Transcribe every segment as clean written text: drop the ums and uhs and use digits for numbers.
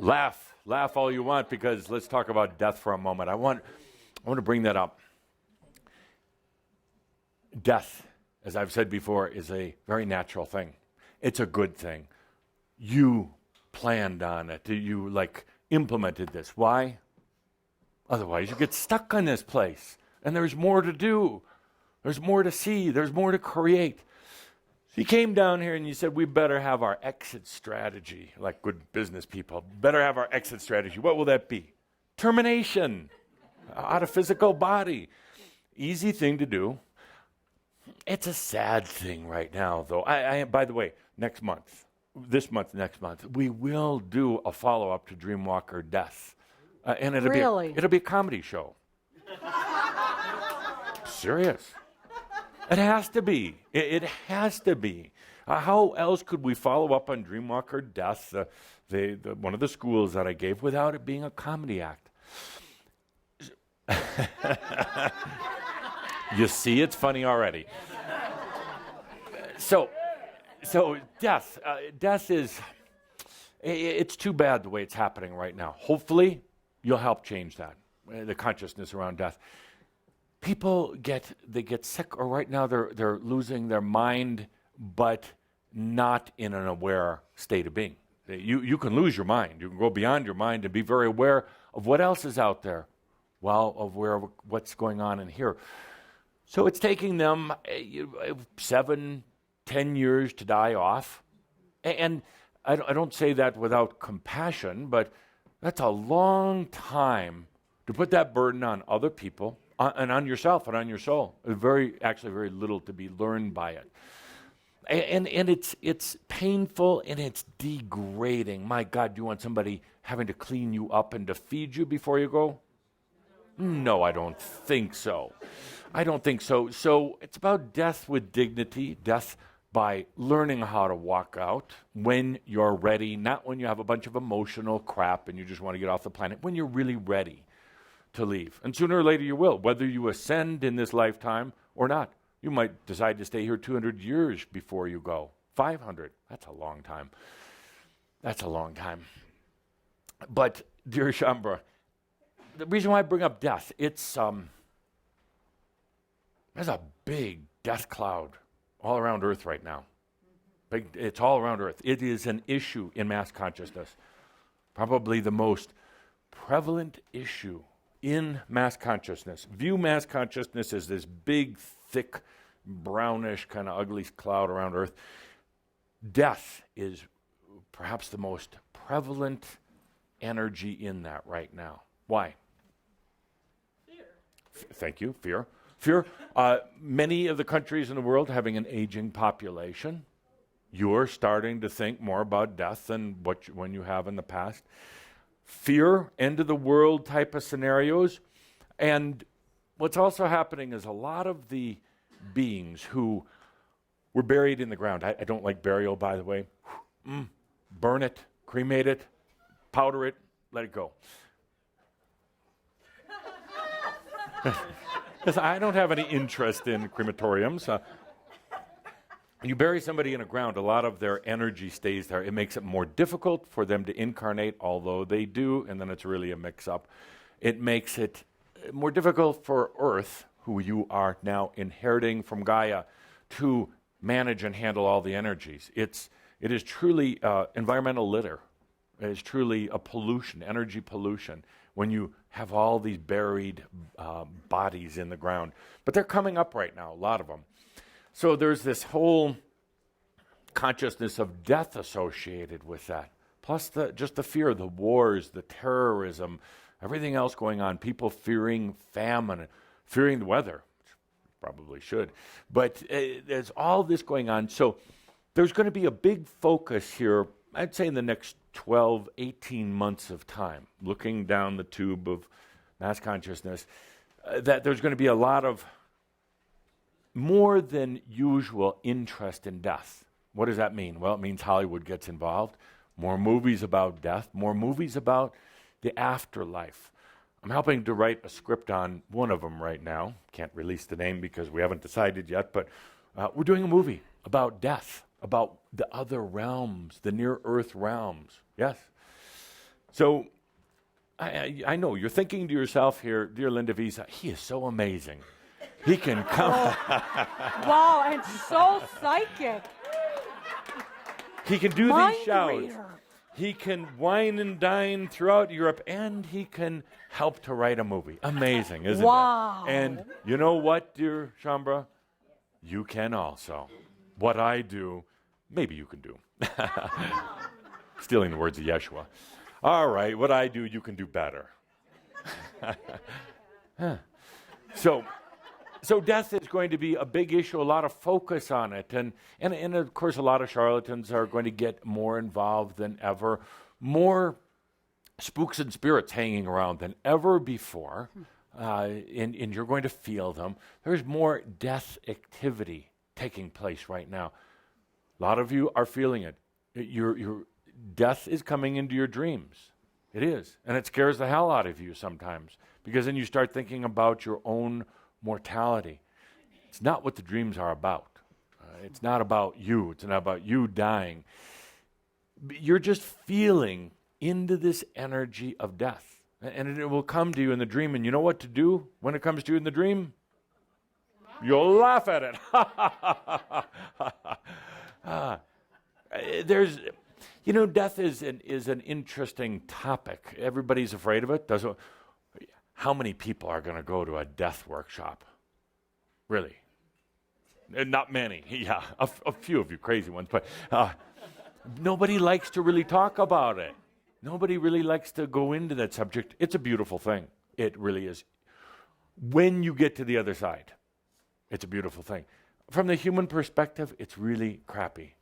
Laugh all you want, because let's talk about death for a moment. I want to bring that up. Death, as I've said before, is a very natural thing. It's a good thing. You planned on it. You implemented this. Why? Otherwise, you get stuck on this place. And there's more to do. There's more to see. There's more to create. So you came down here and you said, we better have our exit strategy, like good business people. Better have our exit strategy. What will that be? Termination out of physical body. Easy thing to do. It's a sad thing right now, though. By the way, next month, we will do a follow-up to Dreamwalker Death. And it'll be a comedy show. Serious. It has to be. It has to be. How else could we follow up on Dreamwalker Death, one of the schools that I gave, without it being a comedy act? You see, it's funny already. So death is, it's too bad the way it's happening right now. Hopefully, you'll help change that, the consciousness around death. People get sick, or right now they're losing their mind, but not in an aware state of being. You can lose your mind. You can go beyond your mind and be very aware of what else is out there, aware of what's going on in here. So it's taking them 7-10 years to die off. And I don't say that without compassion, but that's a long time to put that burden on other people and on yourself and on your soul. Very little to be learned by it. And it's painful and it's degrading. My God, do you want somebody having to clean you up and to feed you before you go? No, I don't think so. So it's about death with dignity, death by learning how to walk out when you're ready, not when you have a bunch of emotional crap and you just want to get off the planet, when you're really ready to leave. And sooner or later you will, whether you ascend in this lifetime or not. You might decide to stay here 200 years before you go. 500, that's a long time. But, dear Shambra, the reason why I bring up death, there's a big death cloud all around Earth right now. It's all around Earth. It is an issue in mass consciousness. Probably the most prevalent issue in mass consciousness. View mass consciousness as this big, thick, brownish, kind of ugly cloud around Earth. Death is perhaps the most prevalent energy in that right now. Why? Thank you, fear. Fear. Many of the countries in the world having an aging population. You're starting to think more about death than when you have in the past. Fear, end of the world type of scenarios. And what's also happening is a lot of the beings who were buried in the ground. I don't like burial, by the way. Burn it, cremate it, powder it, let it go. Because I don't have any interest in crematoriums. You bury somebody in the ground, a lot of their energy stays there. It makes it more difficult for them to incarnate, although they do, and then it's really a mix-up. It makes it more difficult for Earth, who you are now inheriting from Gaia, to manage and handle all the energies. It is truly environmental litter. It is truly a pollution, energy pollution, when you have all these buried bodies in the ground. But they're coming up right now, a lot of them. So there's this whole consciousness of death associated with that. Plus just the fear, the wars, the terrorism, everything else going on. People fearing famine, fearing the weather, which probably should. But there's all this going on. So there's going to be a big focus here, I'd say in the next 12, 18 months of time, looking down the tube of mass consciousness, that there's going to be a lot of more than usual interest in death. What does that mean? Well, it means Hollywood gets involved. More movies about death, more movies about the afterlife. I'm helping to write a script on one of them right now. Can't release the name because we haven't decided yet, but we're doing a movie about death, about the other realms, the near-earth realms. Yes. So I know you're thinking to yourself here, dear Linda Visa, he is so amazing. He can come. Wow, and so psychic. He can do Mind these showers. reader. He can wine and dine throughout Europe, and he can help to write a movie. Amazing, isn't Wow. it? And you know what, dear Shambra? You can also. What I do, maybe you can do. Stealing the words of Yeshua. All right, what I do, you can do better. So death is going to be a big issue, a lot of focus on it. And of course, a lot of charlatans are going to get more involved than ever. More spooks and spirits hanging around than ever before. And you're going to feel them. There's more death activity taking place right now. A lot of you are feeling it. Your death is coming into your dreams. It is. And it scares the hell out of you sometimes. Because then you start thinking about your own mortality. It's not what the dreams are about. It's not about you. It's not about you dying. You're just feeling into this energy of death. And it will come to you in the dream. And you know what to do when it comes to you in the dream? You'll laugh at it. Death is an interesting topic. Everybody's afraid of it. How many people are going to go to a death workshop? Really? Not many. Yeah, a few of you crazy ones. But nobody likes to really talk about it. Nobody really likes to go into that subject. It's a beautiful thing. It really is. When you get to the other side, it's a beautiful thing. From the human perspective, it's really crappy.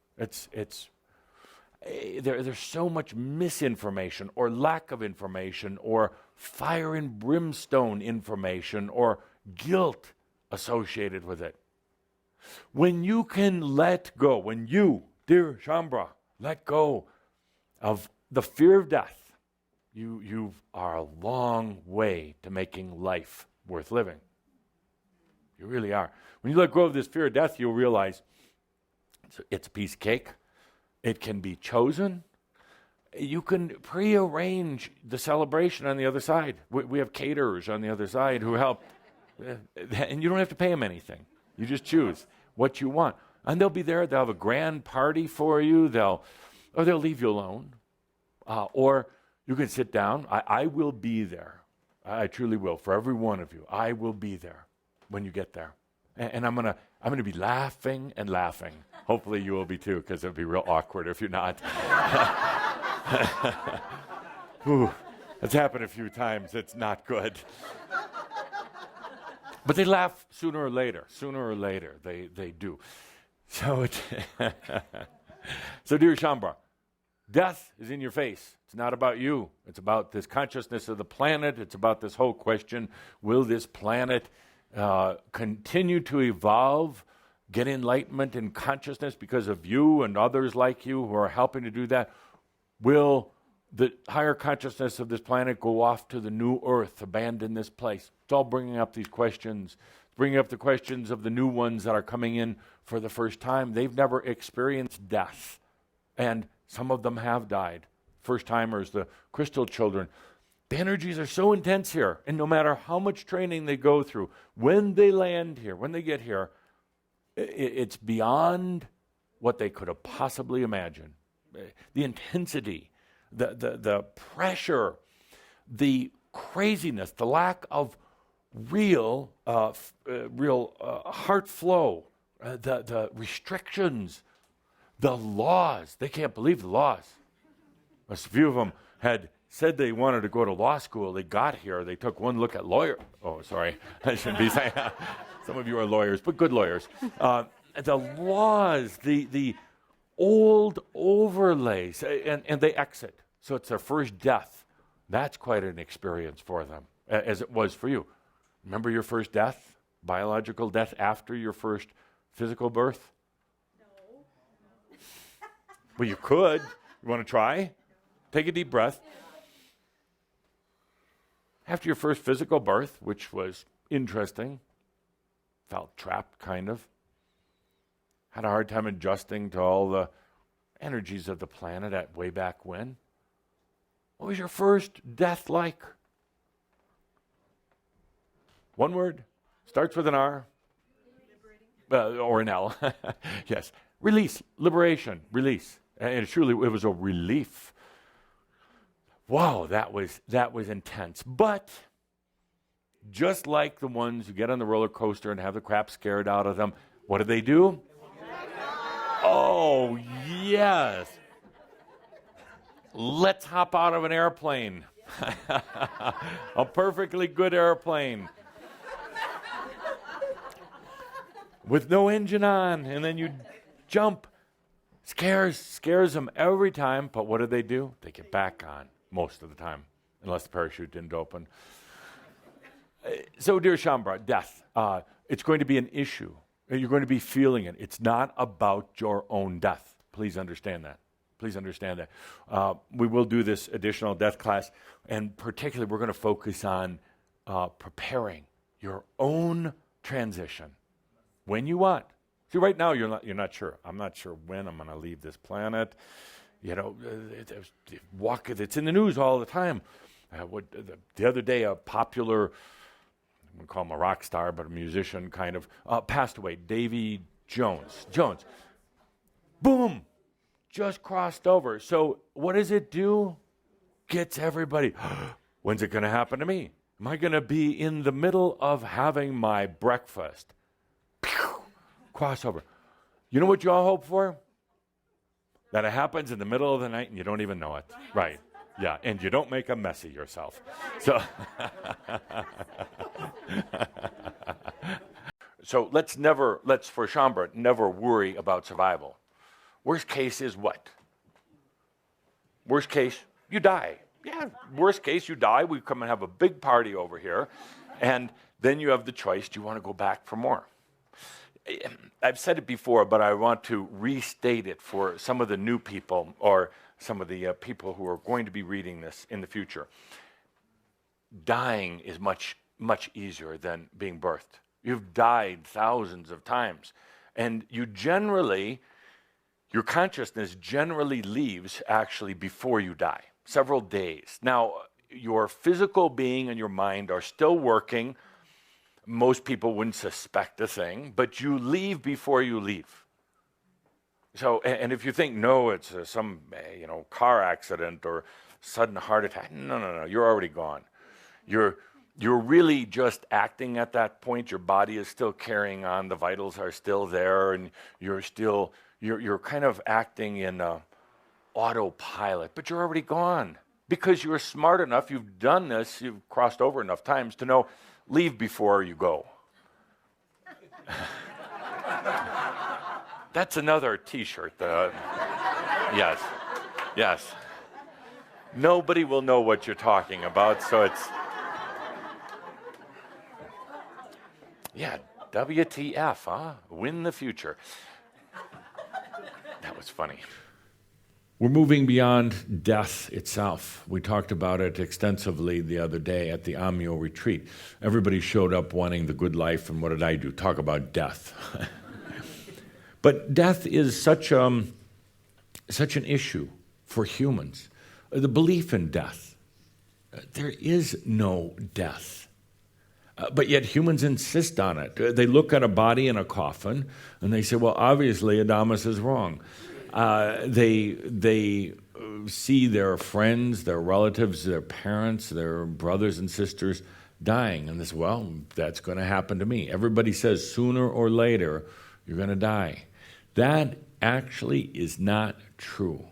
There's so much misinformation or lack of information or fire and brimstone information or guilt associated with it. When you can let go, when you, dear Shambra, let go of the fear of death, you are a long way to making life worth living. You really are. When you let go of this fear of death, you'll realize it's a piece of cake. It can be chosen. You can prearrange the celebration on the other side. We have caterers on the other side who help. And you don't have to pay them anything. You just choose what you want. And they'll be there. They'll have a grand party for you. They'll leave you alone. Or you can sit down. I will be there. I truly will. For every one of you, I will be there when you get there. And I'm gonna be laughing and laughing. Hopefully you will be too, because it'll be real awkward if you're not. It's happened a few times. It's not good. But they laugh sooner or later. Sooner or later, they do. So dear Shambra, death is in your face. It's not about you. It's about this consciousness of the planet. It's about this whole question, will this planet continue to evolve, get enlightenment and consciousness because of you and others like you who are helping to do that? Will the higher consciousness of this planet go off to the new earth, abandon this place? It's all bringing up these questions, bringing up the questions of the new ones that are coming in for the first time. They've never experienced death, and some of them have died. First-timers, the crystal children. The energies are so intense here, and no matter how much training they go through, when they land here, when they get here, it's beyond what they could have possibly imagined. The intensity, the pressure, the craziness, the lack of real heart flow, the restrictions, the laws. They can't believe the laws. A few of them had said they wanted to go to law school. They got here. They took one look at lawyer. Oh, sorry. I shouldn't be saying that. Some of you are lawyers, but good lawyers. The laws, the old overlays, and they exit. So it's their first death. That's quite an experience for them, as it was for you. Remember your first death? Biological death after your first physical birth? No. Well, you could. You want to try? Take a deep breath. After your first physical birth, which was interesting, felt trapped, kind of. Had a hard time adjusting to all the energies of the planet at way back when. What was your first death like? One word, starts with an R, or an L. Yes, release, liberation, release. And truly, it was a relief. Wow, that was intense. But just like the ones who get on the roller coaster and have the crap scared out of them, what do? Oh, yes. Let's hop out of an airplane. A perfectly good airplane. With no engine on, and then you jump. Scares them every time, but what do? They get back on most of the time, unless the parachute didn't open. So, dear Shambra, death, it's going to be an issue. You're going to be feeling it. It's not about your own death. Please understand that. Please understand that. We will do this additional death class, and particularly we're going to focus on preparing your own transition when you want. See, right now you're not sure. I'm not sure when I'm going to leave this planet. You know, it's in the news all the time. The other day, a popular, I wouldn't call him a rock star, but a musician kind of, passed away. Davy Jones. Boom! Just crossed over. So what does it do? Gets everybody, when's it going to happen to me? Am I going to be in the middle of having my breakfast? Pew! Crossover. You know what you all hope for? That it happens in the middle of the night and you don't even know it. Right. Yeah, and you don't make a mess of yourself. So, so let's for Shambra, never worry about survival. Worst case is what? Worst case, you die. Yeah, worst case, you die. We come and have a big party over here. And then you have the choice, do you want to go back for more? I've said it before, but I want to restate it for some of the new people or some of the people who are going to be reading this in the future. Dying is much, much easier than being birthed. You've died thousands of times. And your consciousness generally leaves actually before you die, several days. Now, your physical being and your mind are still working. Most people wouldn't suspect a thing, but you leave before you leave. So, and if you think, no, it's some car accident or sudden heart attack, no, you're already gone. You're really just acting at that point. Your body is still carrying on. The vitals are still there, and you're kind of acting in autopilot, but you're already gone because you're smart enough. You've done this. You've crossed over enough times to know. Leave before you go. That's another T-shirt. Yes. Nobody will know what you're talking about, so it's... Yeah, WTF, huh? Win the future. That was funny. We're moving beyond death itself. We talked about it extensively the other day at the Amio retreat. Everybody showed up wanting the good life, and what did I do? Talk about death. But death is such an issue for humans. The belief in death. There is no death. But yet humans insist on it. They look at a body in a coffin, and they say, well, obviously Adamus is wrong. They see their friends, their relatives, their parents, their brothers and sisters dying. And they say, well, that's going to happen to me. Everybody says sooner or later you're going to die. That actually is not true.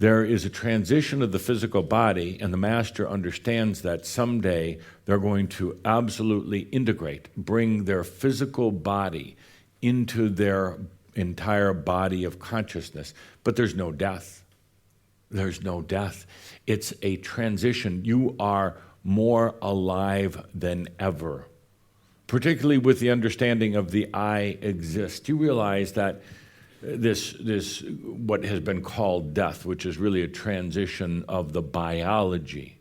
There is a transition of the physical body, and the master understands that someday they're going to absolutely integrate, bring their physical body into their entire body of consciousness. But there's no death. There's no death. It's a transition. You are more alive than ever, particularly with the understanding of the I exist. You realize that this what has been called death, which is really a transition of the biology,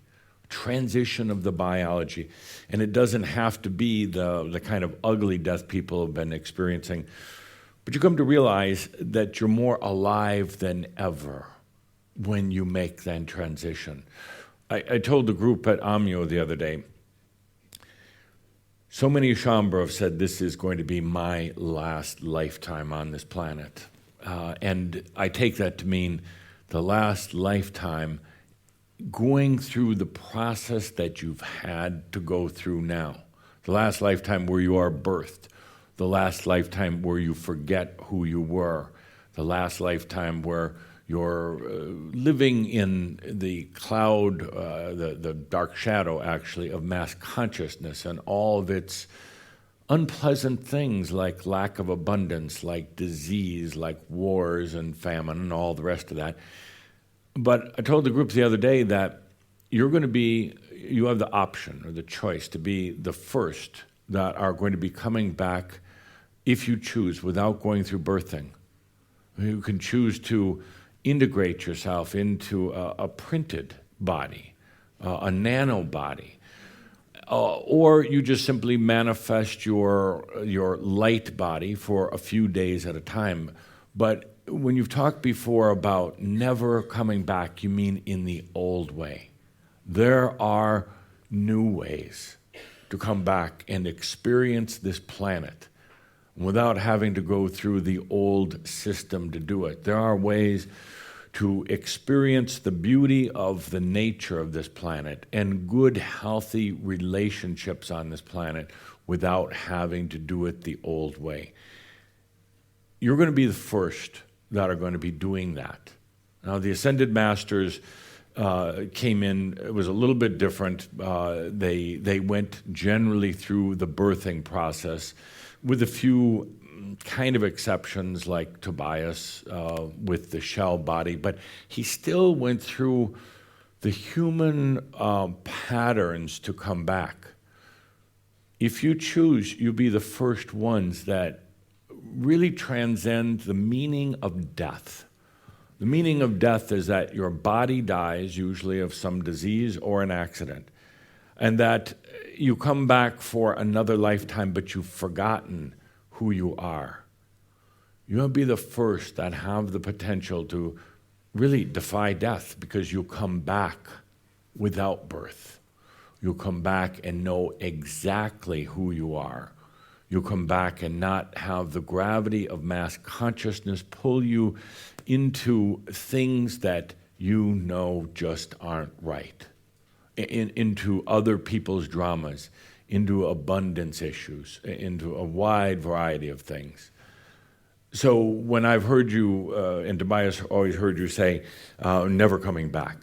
and it doesn't have to be the kind of ugly death people have been experiencing, but you come to realize that you're more alive than ever. when you make that transition. I told the group at Amyo the other day, so many Shambhava have said this is going to be my last lifetime on this planet. And I take that to mean the last lifetime going through the process that you've had to go through now. The last lifetime where you are birthed. The last lifetime where you forget who you were. The last lifetime where you're living in the cloud, the dark shadow, actually, of mass consciousness and all of its unpleasant things like lack of abundance, like disease, like wars and famine and all the rest of that. But I told the group the other day that you have the option or the choice to be the first that are going to be coming back if you choose without going through birthing. You can choose to integrate yourself into a printed body, a nano body, or you just simply manifest your light body for a few days at a time. But when you've talked before about never coming back, you mean in the old way. There are new ways to come back and experience this planet without having to go through the old system to do it. There are ways to experience the beauty of the nature of this planet and good, healthy relationships on this planet without having to do it the old way. You're going to be the first that are going to be doing that. Now, the Ascended Masters came in, it was a little bit different. They went generally through the birthing process with a few kind of exceptions like Tobias with the shell body, but he still went through the human patterns to come back. If you choose, you'll be the first ones that really transcend the meaning of death. The meaning of death is that your body dies, usually of some disease or an accident, and that you come back for another lifetime, but you've forgotten who you are. You'll be the first that have the potential to really defy death because you come back without birth. You'll come back and know exactly who you are. You'll come back and not have the gravity of mass consciousness pull you into things that you know just aren't right, into other people's dramas, into abundance issues, into a wide variety of things. So when I've heard you, and Tobias always heard you say, never coming back,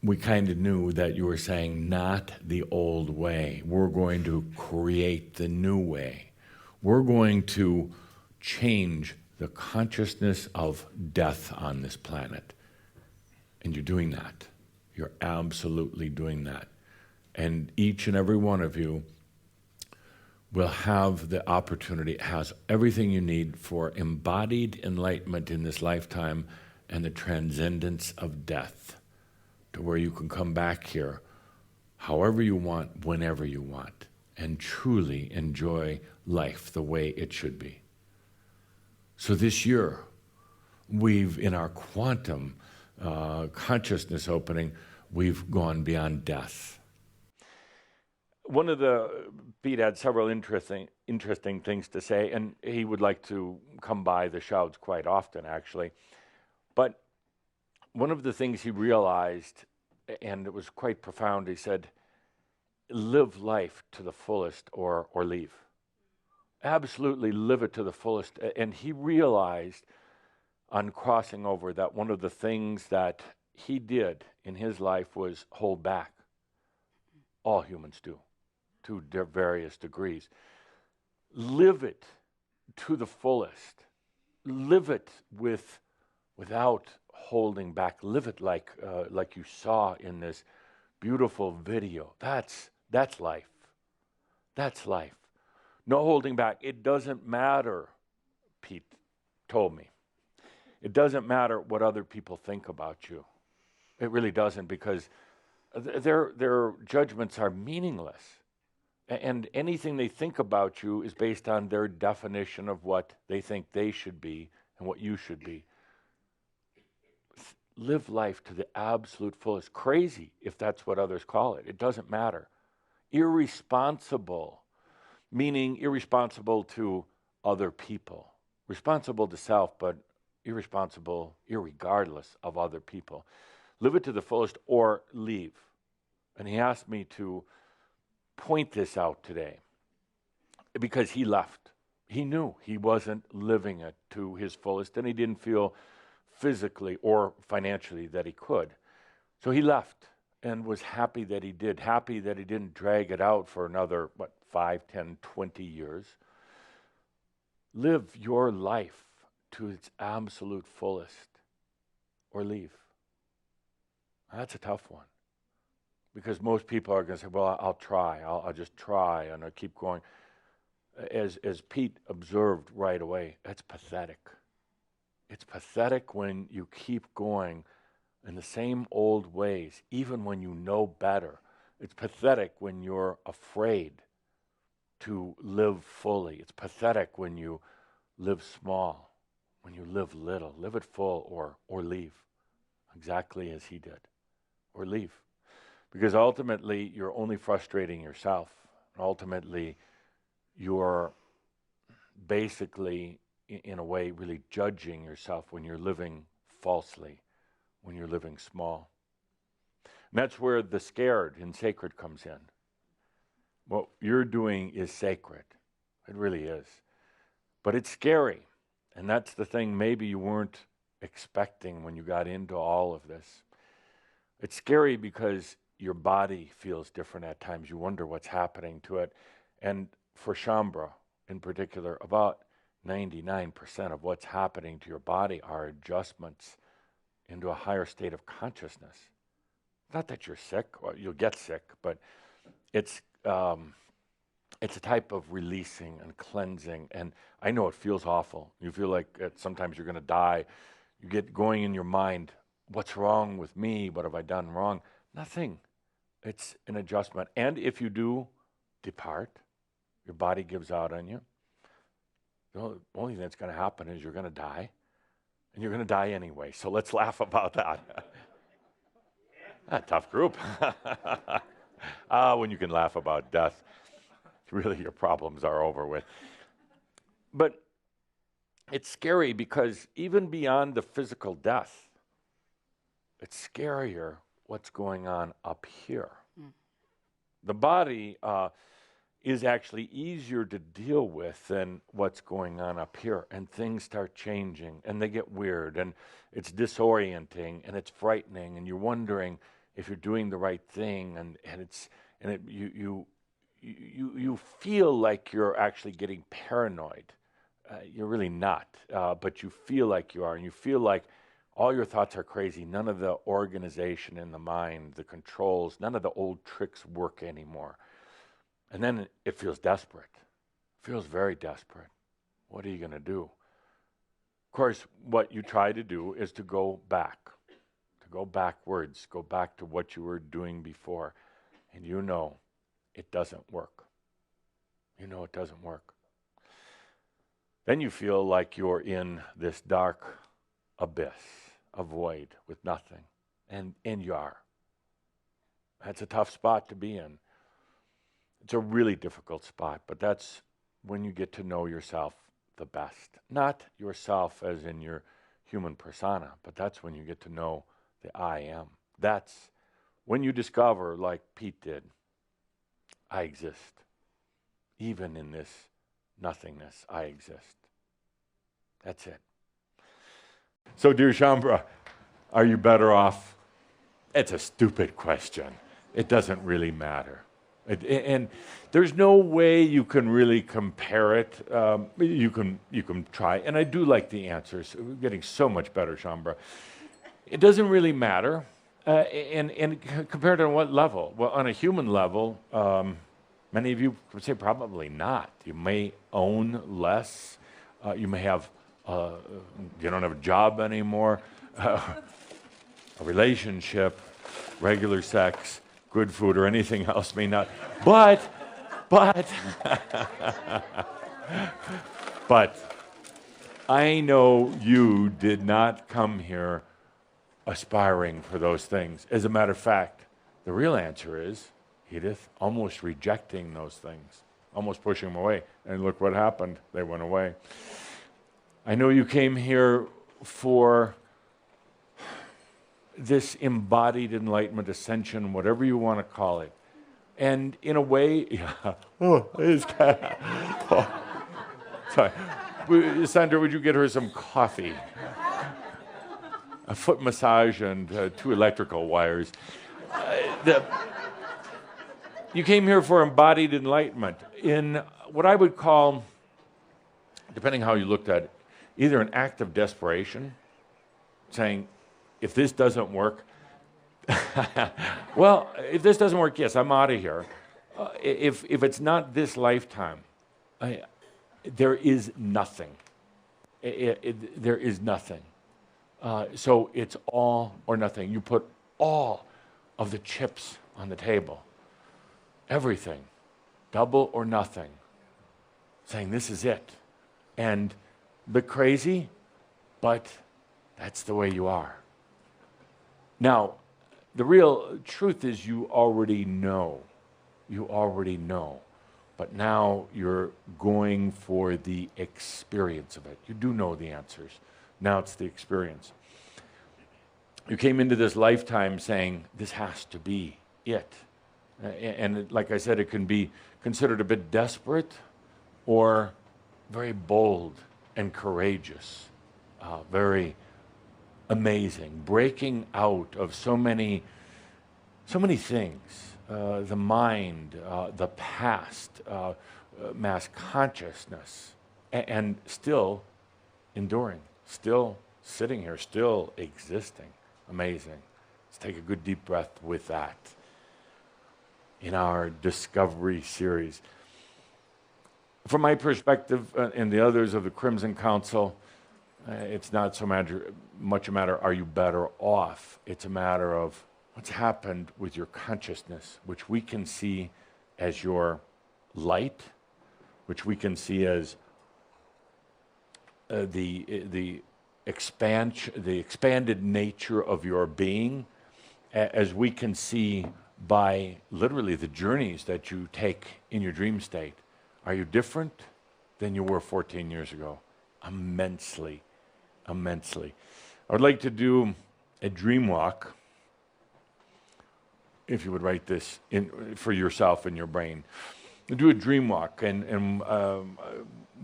we kind of knew that you were saying not the old way. We're going to create the new way. We're going to change the consciousness of death on this planet. And you're doing that. You're absolutely doing that. And each and every one of you will have the opportunity, has everything you need for embodied enlightenment in this lifetime and the transcendence of death, to where you can come back here however you want, whenever you want, and truly enjoy life the way it should be. So this year, in our quantum consciousness opening, we've gone beyond death. Pete had several interesting things to say, and he would like to come by the shouts quite often, actually. But one of the things he realized, and it was quite profound, he said, live life to the fullest or leave. Absolutely live it to the fullest. And he realized on crossing over that one of the things that he did in his life was hold back. All humans do, to their various degrees. Live it to the fullest. Live it without holding back. Live it like you saw in this beautiful video. That's life. That's life. No holding back. It doesn't matter, Pete told me. It doesn't matter what other people think about you. It really doesn't, because their judgments are meaningless. And anything they think about you is based on their definition of what they think they should be and what you should be. live life to the absolute fullest. Crazy, if that's what others call it. It doesn't matter. Irresponsible, meaning irresponsible to other people. Responsible to self, but irresponsible, irregardless of other people. Live it to the fullest or leave. And he asked me to point this out today because he left. He knew he wasn't living it to his fullest, and he didn't feel physically or financially that he could. So he left and was happy that he did, happy that he didn't drag it out for another, 5, 10, 20 years. Live your life to its absolute fullest or leave. That's a tough one because most people are going to say, well, I'll try. I'll just try and I'll keep going. As Pete observed right away, that's pathetic. It's pathetic when you keep going in the same old ways, even when you know better. It's pathetic when you're afraid to live fully. It's pathetic when you live small, when you live little. Live it full or leave, exactly as he did, or leave. Because ultimately, you're only frustrating yourself. Ultimately, you're basically, in a way, really judging yourself when you're living falsely, when you're living small. And that's where the scared and sacred comes in. What you're doing is sacred. It really is. But it's scary. And that's the thing maybe you weren't expecting when you got into all of this. It's scary because your body feels different at times. You wonder what's happening to it. And for Shambhala in particular, about 99% of what's happening to your body are adjustments into a higher state of consciousness. Not that you're sick, or you'll get sick, but it's a type of releasing and cleansing. And I know it feels awful. You feel like sometimes you're going to die. You get going in your mind, what's wrong with me? What have I done wrong? Nothing. It's an adjustment. And if you do depart, your body gives out on you. The only thing that's going to happen is you're going to die. And you're going to die anyway. So let's laugh about that. Tough group. When you can laugh about death, really your problems are over with. But it's scary because even beyond the physical death, it's scarier what's going on up here. The body is actually easier to deal with than what's going on up here. And things start changing and they get weird and it's disorienting and it's frightening and you're wondering if you're doing the right thing you feel like you're actually getting paranoid. You're really not, but you feel like you are, and you feel like all your thoughts are crazy. None of the organization in the mind, the controls, none of the old tricks work anymore. And then it feels desperate. It feels very desperate. What are you going to do? Of course, what you try to do is to go back, to go backwards, go back to what you were doing before. And you know it doesn't work. You know it doesn't work. Then you feel like you're in this dark abyss, a void with nothing. And you are. That's a tough spot to be in. It's a really difficult spot, but that's when you get to know yourself the best. Not yourself as in your human persona, but that's when you get to know the I am. That's when you discover, like Pete did, I exist. Even in this nothingness, I exist. That's it. So, dear Shambhala, are you better off? It's a stupid question. It doesn't really matter. And there's no way you can really compare it. You can try. And I do like the answers. We're getting so much better, Shambhala. It doesn't really matter. And compared to what level? Well, on a human level, many of you would say probably not. You may own less. You may have, you don't have a job anymore, a relationship, regular sex, good food, or anything else may not. But, but I know you did not come here aspiring for those things. As a matter of fact, the real answer is, Edith, almost rejecting those things, almost pushing them away. And look what happened. They went away. I know you came here for this embodied enlightenment, ascension, whatever you want to call it. And in a way, sorry. Sandra, would you get her some coffee? A foot massage and 2 electrical wires. You came here for embodied enlightenment in what I would call, depending how you looked at it, either an act of desperation, saying, if this doesn't work, well, if this doesn't work, yes, I'm out of here. If it's not this lifetime, there is nothing. There is nothing. So it's all or nothing. You put all of the chips on the table. Everything. Double or nothing. Saying this is it. And a bit crazy, but that's the way you are. Now, the real truth is you already know. You already know. But now you're going for the experience of it. You do know the answers. Now it's the experience. You came into this lifetime saying, this has to be it. And like I said, it can be considered a bit desperate or very bold and courageous, very amazing, breaking out of so many things, the mind, the past, mass consciousness, and still enduring, still sitting here, still existing. Amazing. Let's take a good deep breath with that in our Discovery series. From my perspective and the others of the Crimson Council, it's not so much a matter, are you better off? It's a matter of what's happened with your consciousness, which we can see as your light, which we can see as the expanded nature of your being, as we can see by literally the journeys that you take in your dream state. Are you different than you were 14 years ago? Immensely, immensely. I would like to do a dream walk, if you would write this in for yourself in your brain. We'll do a dream walk, and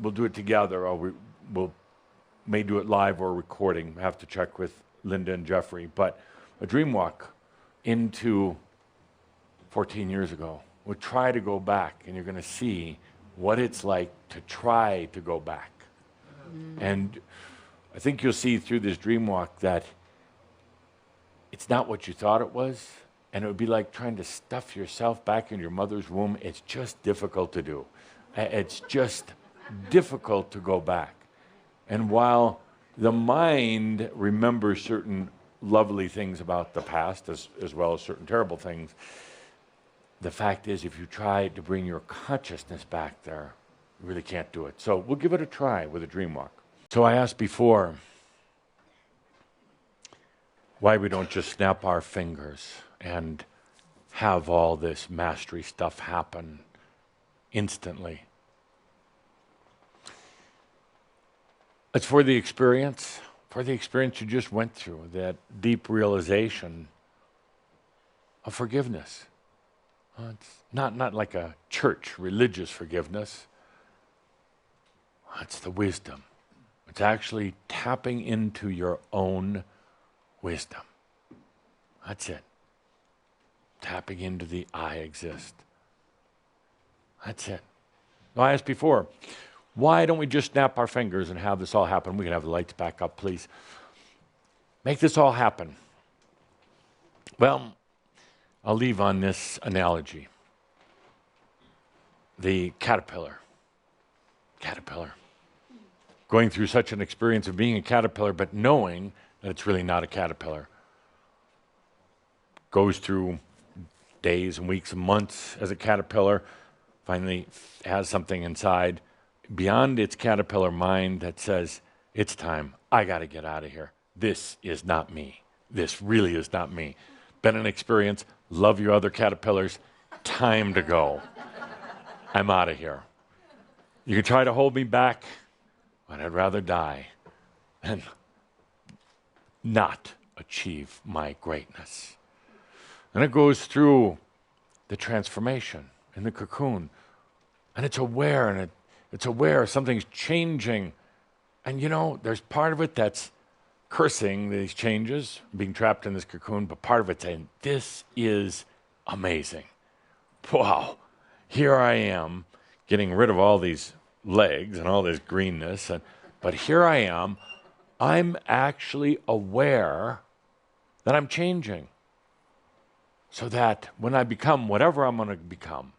we'll do it together, or we'll may do it live or recording. I have to check with Linda and Jeffrey. But a dream walk into 14 years ago. We'll try to go back, and you're going to see what it's like to try to go back. And I think you'll see through this dream walk that it's not what you thought it was, and it would be like trying to stuff yourself back in your mother's womb. It's just difficult to do. It's just difficult to go back. And while the mind remembers certain lovely things about the past as well as certain terrible things, the fact is, if you try to bring your consciousness back there, you really can't do it. So we'll give it a try with a dream walk. So I asked before why we don't just snap our fingers and have all this mastery stuff happen instantly. It's for the experience you just went through, that deep realization of forgiveness. It's not like a church religious forgiveness. It's the wisdom. It's actually tapping into your own wisdom. That's it. Tapping into the I exist. That's it. I asked before, why don't we just snap our fingers and have this all happen? We can have the lights back up, please. Make this all happen. Well, I'll leave on this analogy. The caterpillar. Going through such an experience of being a caterpillar, but knowing that it's really not a caterpillar. Goes through days and weeks and months as a caterpillar, finally has something inside beyond its caterpillar mind that says, it's time, I got to get out of here. This is not me. This really is not me. Been an experience. Love your other caterpillars. Time to go. I'm out of here. You can try to hold me back, but I'd rather die than not achieve my greatness. And it goes through the transformation in the cocoon. And it's aware, and it's aware something's changing. And there's part of it that's cursing these changes, being trapped in this cocoon, but part of it's saying, this is amazing. Wow, here I am getting rid of all these legs and all this greenness, but here I am, I'm actually aware that I'm changing. So that when I become whatever I'm going to become,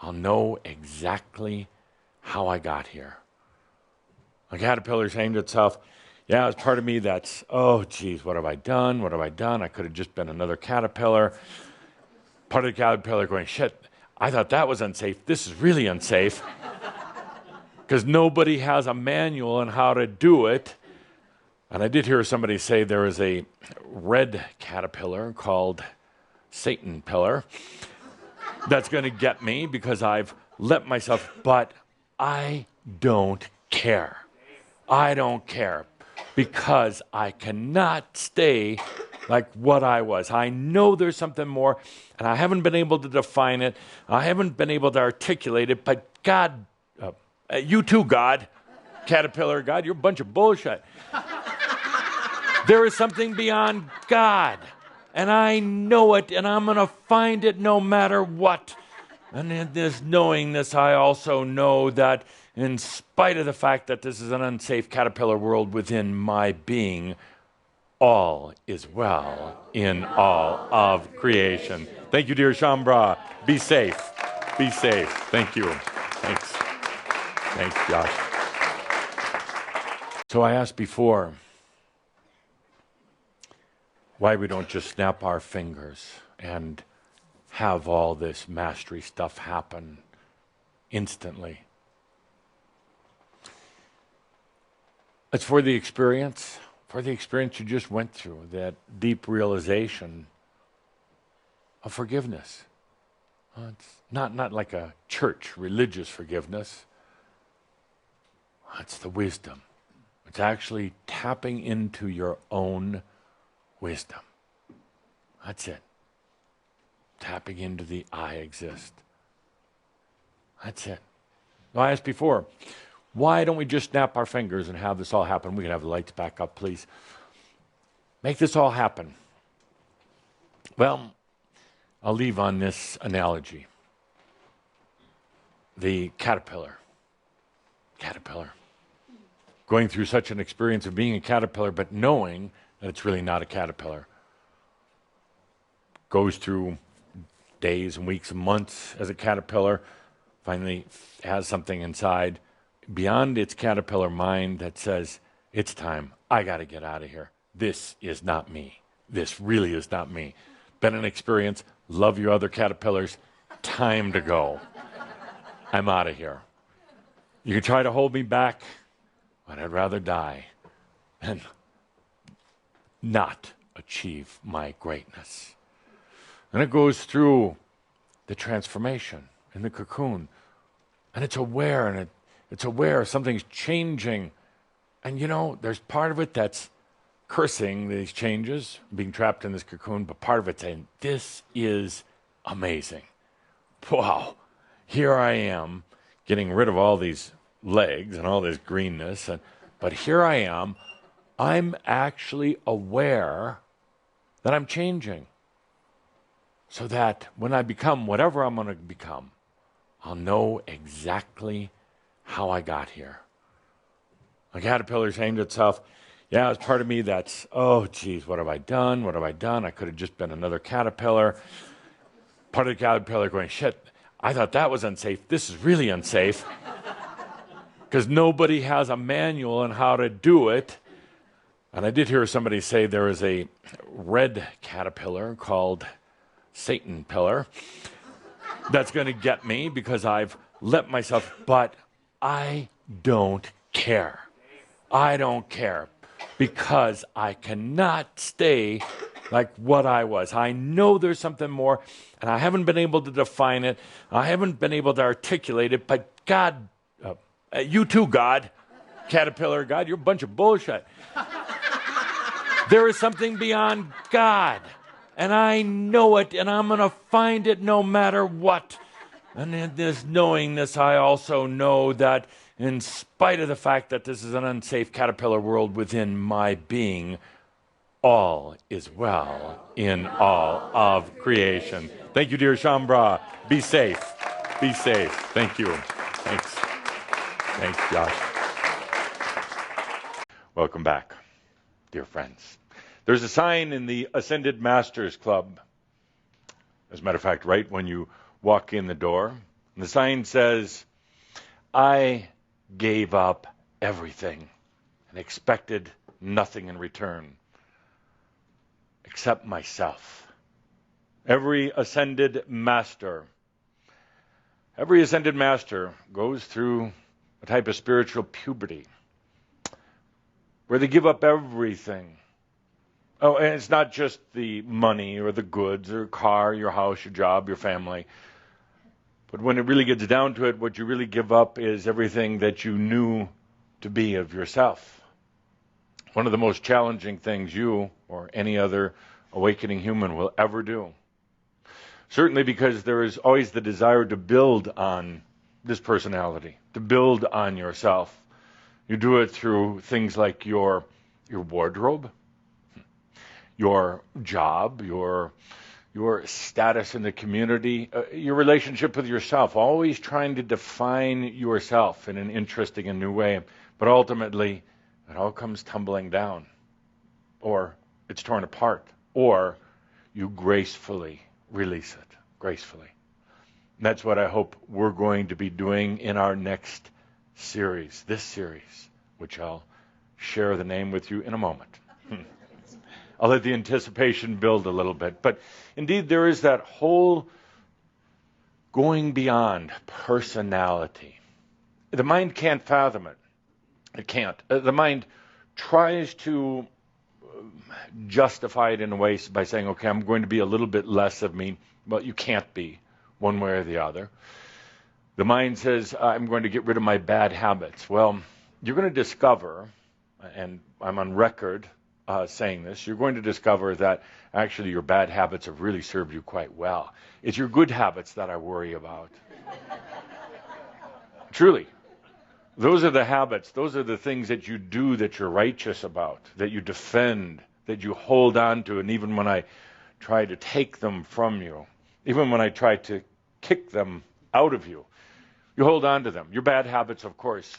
I'll know exactly how I got here. A caterpillar saying to itself, yeah, it's part of me that's, oh, geez, what have I done? What have I done? I could have just been another caterpillar. Part of the caterpillar going, shit, I thought that was unsafe. This is really unsafe. Because nobody has a manual on how to do it. And I did hear somebody say there is a red caterpillar called Satan pillar that's going to get me because I've let myself, but I don't care. I don't care because I cannot stay like what I was. I know there's something more, and I haven't been able to define it. I haven't been able to articulate it, but God, you too, God, caterpillar, God, you're a bunch of bullshit. There is something beyond God, and I know it, and I'm going to find it no matter what. And in this knowing this, I also know that in spite of the fact that this is an unsafe caterpillar world within my being, all is well in all of creation. Thank you, dear Shambra. Be safe. Be safe. Thank you. Thanks. Thanks, Josh. So I asked before why we don't just snap our fingers and have all this mastery stuff happen instantly. It's for the experience you just went through, that deep realization of forgiveness. It's not like a church religious forgiveness. It's the wisdom. It's actually tapping into your own wisdom. That's it. Tapping into the I exist. That's it. I asked before, why don't we just snap our fingers and have this all happen? We can have the lights back up, please. Make this all happen. Well, I'll leave on this analogy. The caterpillar. Going through such an experience of being a caterpillar, but knowing that it's really not a caterpillar. Goes through days and weeks and months as a caterpillar, finally has something inside beyond its caterpillar mind that says, it's time, I got to get out of here. This is not me. This really is not me. Been an experience, love your other caterpillars, time to go. I'm out of here. You can try to hold me back, but I'd rather die than not achieve my greatness. And it goes through the transformation in the cocoon. And it's aware, and it's aware something's changing. And there's part of it that's cursing these changes, being trapped in this cocoon, but part of it's saying, this is amazing. Wow, here I am getting rid of all these legs and all this greenness, but here I am, I'm actually aware that I'm changing. So that when I become whatever I'm going to become, I'll know exactly how I got here. A caterpillar saying to itself, yeah, it's part of me that's, oh, geez, what have I done? What have I done? I could have just been another caterpillar. Part of the caterpillar going, shit, I thought that was unsafe. This is really unsafe. Because nobody has a manual on how to do it. And I did hear somebody say there is a red caterpillar called Satan pillar that's going to get me because I've let myself, but I don't care. I don't care because I cannot stay like what I was. I know there's something more, and I haven't been able to define it. I haven't been able to articulate it, but God, you too, God, caterpillar God, you're a bunch of bullshit. There is something beyond God, and I know it, and I'm going to find it no matter what. And in this knowing this, I also know that in spite of the fact that this is an unsafe caterpillar world within my being, all is well in all of creation. Thank you, dear Shambra. Be safe. Be safe. Thank you. Thanks. Thanks, Josh. Welcome back, dear friends. There's a sign in the Ascended Masters Club. As a matter of fact, right when you walk in the door, and the sign says, I gave up everything and expected nothing in return except myself. Every ascended master goes through a type of spiritual puberty where they give up everything. Oh, and it's not just the money or the goods or car, your house, your job, your family. But when it really gets down to it, what you really give up is everything that you knew to be of yourself. One of the most challenging things you or any other awakening human will ever do. Certainly because there is always the desire to build on this personality, to build on yourself. You do it through things like your wardrobe, your job, your status in the community, your relationship with yourself, always trying to define yourself in an interesting and new way. But ultimately, it all comes tumbling down, or it's torn apart, or you gracefully release it, gracefully. And that's what I hope we're going to be doing in our next series, this series, which I'll share the name with you in a moment. I'll let the anticipation build a little bit. But indeed, there is that whole going beyond personality. The mind can't fathom it. It can't. The mind tries to justify it in a way by saying, okay, I'm going to be a little bit less of me. Well, you can't be one way or the other. The mind says, I'm going to get rid of my bad habits. Well, you're going to discover, and I'm on record saying this, you're going to discover that actually your bad habits have really served you quite well. It's your good habits that I worry about. Truly. Those are the habits, those are the things that you do that you're righteous about, that you defend, that you hold on to, and even when I try to take them from you, even when I try to kick them out of you, you hold on to them. Your bad habits, of course,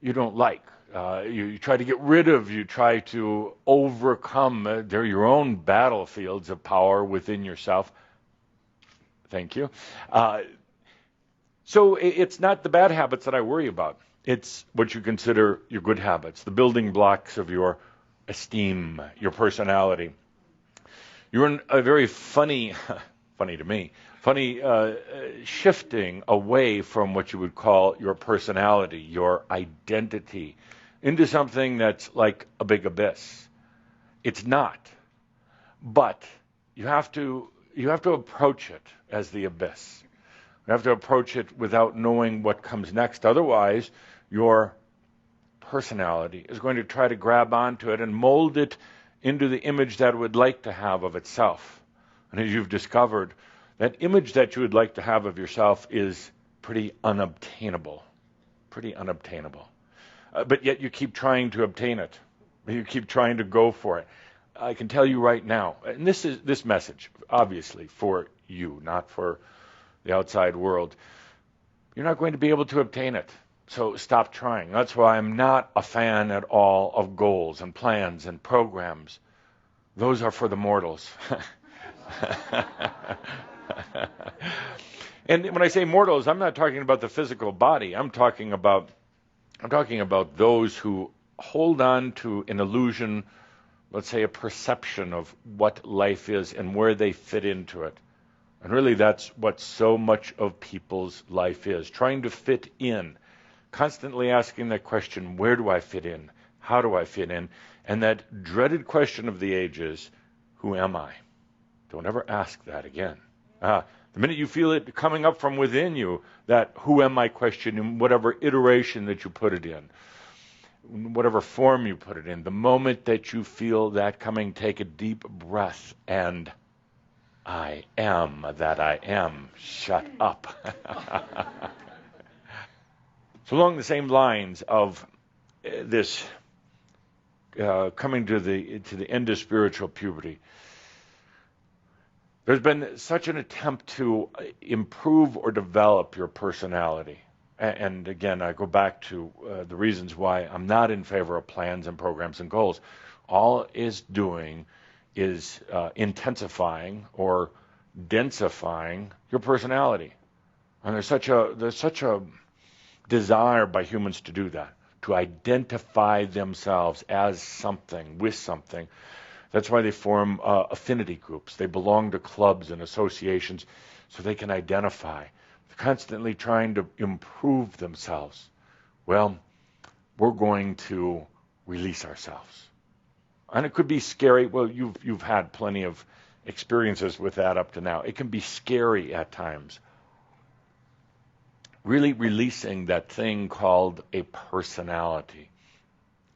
you don't like. You try to get rid of, you try to overcome. They're your own battlefields of power within yourself. Thank you. So it's not the bad habits that I worry about. It's what you consider your good habits, the building blocks of your esteem, your personality. You're in a very funny to me, shifting away from what you would call your personality, your identity, into something that's like a big abyss. It's not. But you have to approach it as the abyss. You have to approach it without knowing what comes next. Otherwise, your personality is going to try to grab onto it and mold it into the image that it would like to have of itself. And as you've discovered, that image that you would like to have of yourself is pretty unobtainable. Pretty unobtainable. But yet you keep trying to obtain it. You keep trying to go for it. I can tell you right now, and this message, obviously, for you, not for the outside world, you're not going to be able to obtain it. So stop trying. That's why I'm not a fan at all of goals and plans and programs. Those are for the mortals. And when I say mortals, I'm not talking about the physical body. I'm talking about those who hold on to an illusion, let's say a perception of what life is and where they fit into it. And really that's what so much of people's life is, trying to fit in, constantly asking that question, where do I fit in? How do I fit in? And that dreaded question of the ages, who am I? Don't ever ask that again. The minute you feel it coming up from within you, that who am I question, in whatever iteration that you put it in, whatever form you put it in, the moment that you feel that coming, take a deep breath and I am that I am. Shut up. So along the same lines of this coming to the end of spiritual puberty, there's been such an attempt to improve or develop your personality. And again, I go back to the reasons why I'm not in favor of plans and programs and goals. All is doing is intensifying or densifying your personality. And there's such a desire by humans to do that, to identify themselves as something, with something. That's why they form affinity groups. They belong to clubs and associations so they can identify. They're constantly trying to improve themselves. Well, we're going to release ourselves. And it could be scary. Well, you've had plenty of experiences with that up to now. It can be scary at times. Really releasing that thing called a personality.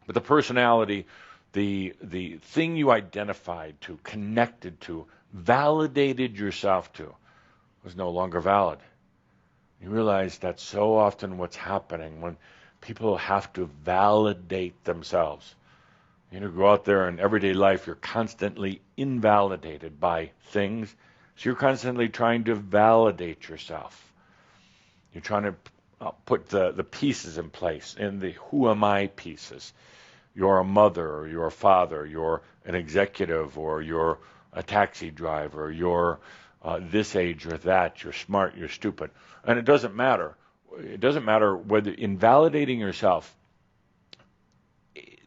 But the personality, the thing you identified to, connected to, validated yourself to, was no longer valid. You realize that's so often what's happening when people have to validate themselves. You know, go out there in everyday life, you're constantly invalidated by things, so you're constantly trying to validate yourself. You're trying to put the pieces in place, in the who am I pieces. You're a mother, or you're a father, you're an executive, or you're a taxi driver, you're this age or that, you're smart, you're stupid. And it doesn't matter. It doesn't matter whether invalidating yourself,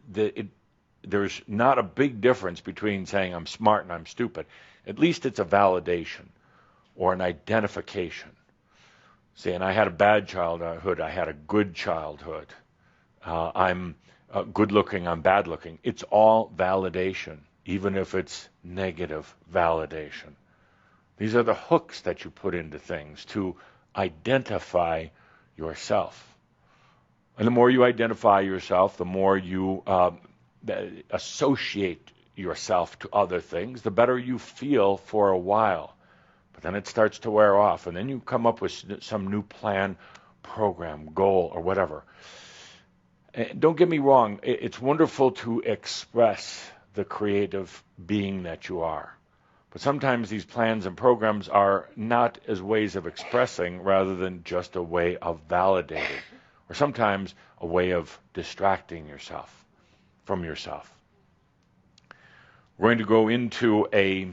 there's not a big difference between saying I'm smart and I'm stupid. At least it's a validation or an identification. Saying I had a bad childhood, I had a good childhood. I'm good looking, I'm bad looking. It's all validation, even if it's negative validation. These are the hooks that you put into things to identify yourself. And the more you identify yourself, the more you associate yourself to other things, the better you feel for a while. But then it starts to wear off, and then you come up with some new plan, program, goal, or whatever. And don't get me wrong, it's wonderful to express the creative being that you are. But sometimes these plans and programs are not as ways of expressing rather than just a way of validating, or sometimes a way of distracting yourself from yourself. We're going to go into a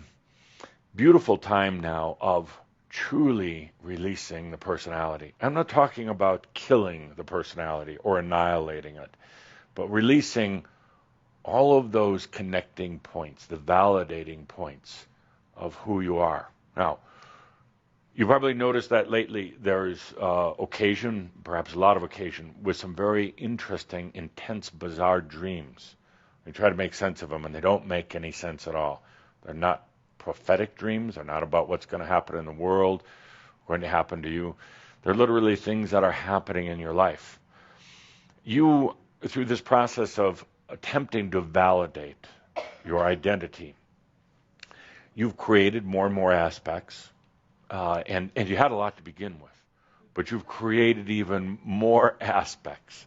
beautiful time now of truly releasing the personality. I'm not talking about killing the personality or annihilating it, but releasing all of those connecting points, the validating points of who you are. Now, you probably noticed that lately there's occasion, perhaps a lot of occasion, with some very interesting, intense, bizarre dreams. We try to make sense of them, and they don't make any sense at all. They're not prophetic dreams. They're not about what's going to happen in the world, going to happen to you. They're literally things that are happening in your life. You, through this process of attempting to validate your identity, you've created more and more aspects, and you had a lot to begin with, but you've created even more aspects.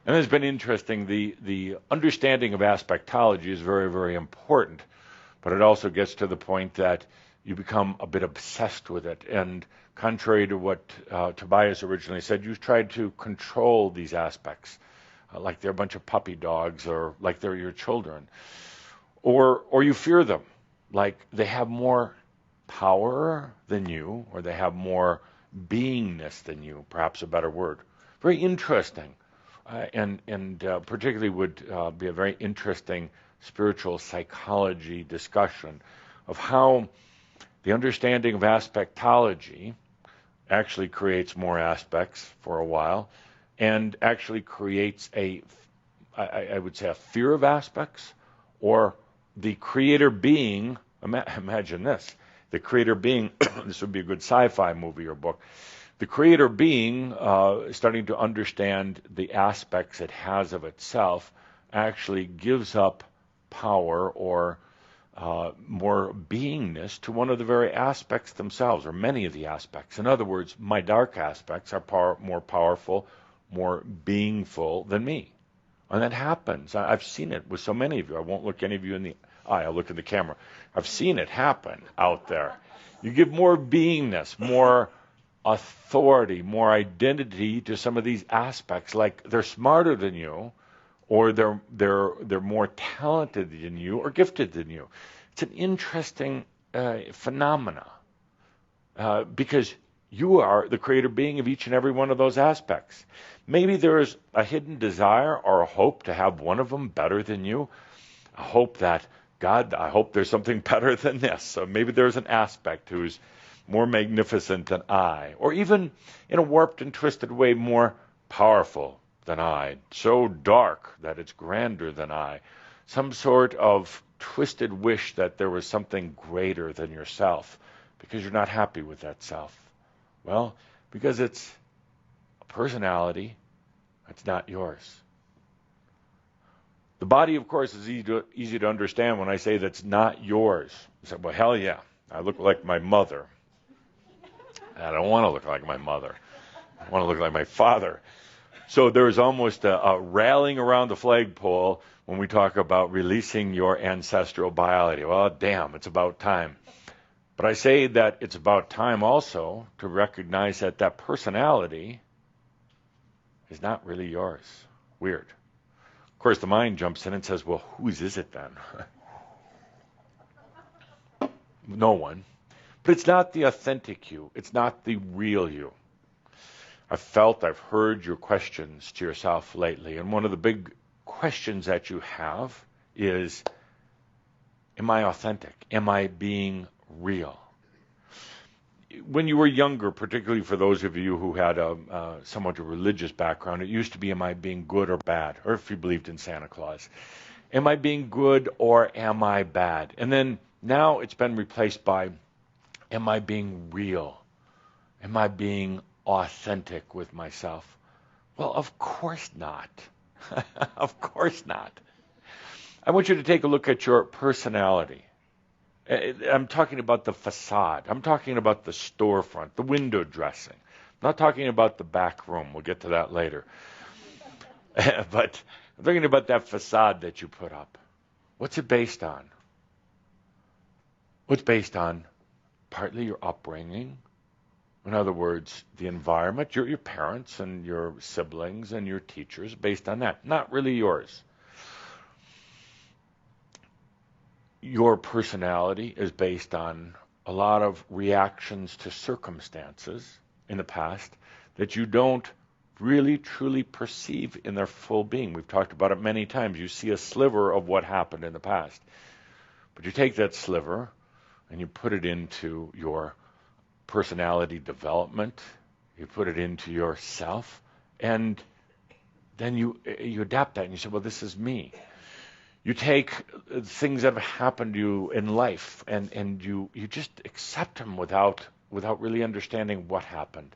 And it's been interesting. The understanding of aspectology is very, very important. But it also gets to the point that you become a bit obsessed with it. And contrary to what Tobias originally said, you've tried to control these aspects, like they're a bunch of puppy dogs or like they're your children. Or you fear them, like they have more power than you, or they have more beingness than you, perhaps a better word. Very interesting. And particularly would be a very interesting spiritual psychology discussion of how the understanding of aspectology actually creates more aspects for a while and actually creates a I would say, a fear of aspects, or the creator being, imagine this, the creator being, this would be a good sci-fi movie or book, the creator being, starting to understand the aspects it has of itself, actually gives up power or more beingness to one of the very aspects themselves, or many of the aspects. In other words, my dark aspects are more powerful, more beingful than me. And that happens. I've seen it with so many of you. I won't look any of you in the eye. I'll look in the camera. I've seen it happen out there. You give more beingness, more authority, more identity to some of these aspects, like they're smarter than you, or they're more talented than you, or gifted than you. It's an interesting phenomena because you are the creator being of each and every one of those aspects. Maybe there is a hidden desire or a hope to have one of them better than you. A hope that, God, I hope there's something better than this. So maybe there's an aspect who's more magnificent than I, or even in a warped and twisted way, more powerful than I, so dark that it's grander than I. Some sort of twisted wish that there was something greater than yourself, because you're not happy with that self. Well, because it's a personality, it's not yours. The body, of course, is easy to understand when I say that's not yours. You say, well, hell yeah, I look like my mother. I don't want to look like my mother. I want to look like my father. So there's almost a rallying around the flagpole when we talk about releasing your ancestral biology. Well, damn, it's about time. But I say that it's about time also to recognize that that personality is not really yours. Weird. Of course, the mind jumps in and says, well, whose is it then? No one. But it's not the authentic you. It's not the real you. I've heard your questions to yourself lately, and one of the big questions that you have is, am I authentic? Am I being real? When you were younger, particularly for those of you who had a somewhat a religious background, it used to be, am I being good or bad? Or if you believed in Santa Claus, am I being good or am I bad? And then now it's been replaced by, am I being real? Am I being authentic with myself? Well, of course not. Of course not. I want you to take a look at your personality. I'm talking about the facade. I'm talking about the storefront, the window dressing. I'm not talking about the back room. We'll get to that later. But I'm talking about that facade that you put up. What's it based on? What's based on? Partly your upbringing. In other words, the environment, your parents and your siblings and your teachers, based on that. Not really yours. Your personality is based on a lot of reactions to circumstances in the past that you don't really truly perceive in their full being. We've talked about it many times. You see a sliver of what happened in the past. But you take that sliver and you put it into your personality development, you put it into yourself, and then you adapt that and you say, well, this is me. You take things that have happened to you in life and you just accept them without really understanding what happened,